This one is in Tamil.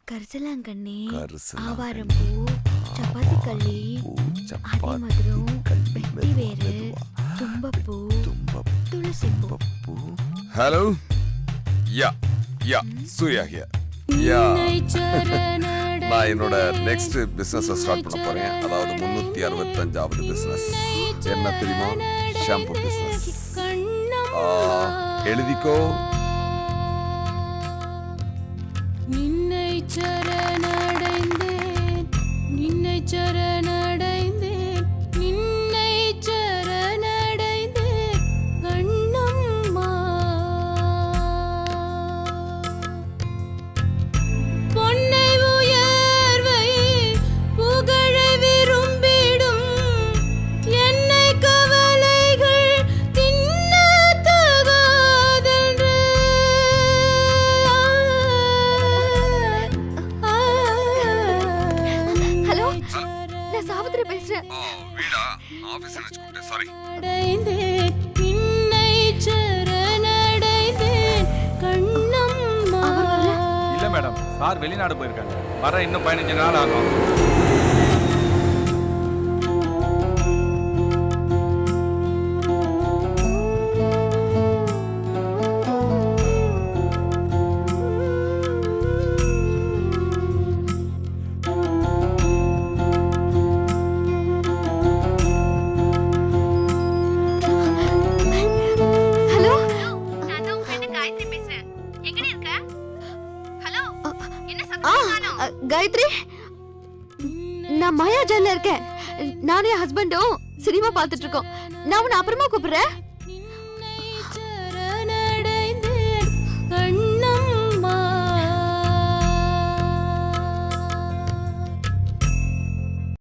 கரிசலாங்கண்ணி, ஆவாரம் பூ, சப்பாத்தி கள்ளி, அடி மதுரம், வெட்டி வேறு, தும்பப்பூ, துளசி பூ. Hello, yeah yeah Surya here. Yeah நான் என்னோட நெக்ஸ்ட் பிசினஸ் ஸ்டார்ட் பண்ண போறேன். அதாவது 365வது பிசினஸ். என்ன தெரியுமா? Shampoo business. எழுதிக்கோ. நின்னை சரணடைந்தேன், நின்னை சரணடைந்தேன், நின்னை சரணடைந்தேன் கண்ணம்மா. பொன்னை உயர்வை புகழை விரும்பிடும் என்னை கவலைகள் தின்ன தகாதென்று. ஹலோ, நான் சாவித்திரி பேசுறேன். வீடா? ஆபீஸ் நினைச்சுக்கிட்டேன். சாரி. அடைந்தேன், நின்னை சரணடைந்தேன் கண்ணம்மா. இல்ல மேடம், சார் வெளிநாடு போயிருக்காங்க. வர இன்னும் 15 நாள் ஆகும். ஹலோ, நான் தான் உங்க ஃப்ரெண்ட் காயத்ரி பேசுறேன். எங்கடி இருக்க? ஹலோ, என்ன ஆ, சத்தம் காணோம்? காயத்ரி, நான் மாயாஜான்ல இருக்கேன். நானும் என் ஹஸ்பண்டும் சினிமா பார்த்துட்டு இருக்கோம். நான் உன்னை அப்புறமா கூப்பிடுறேன்.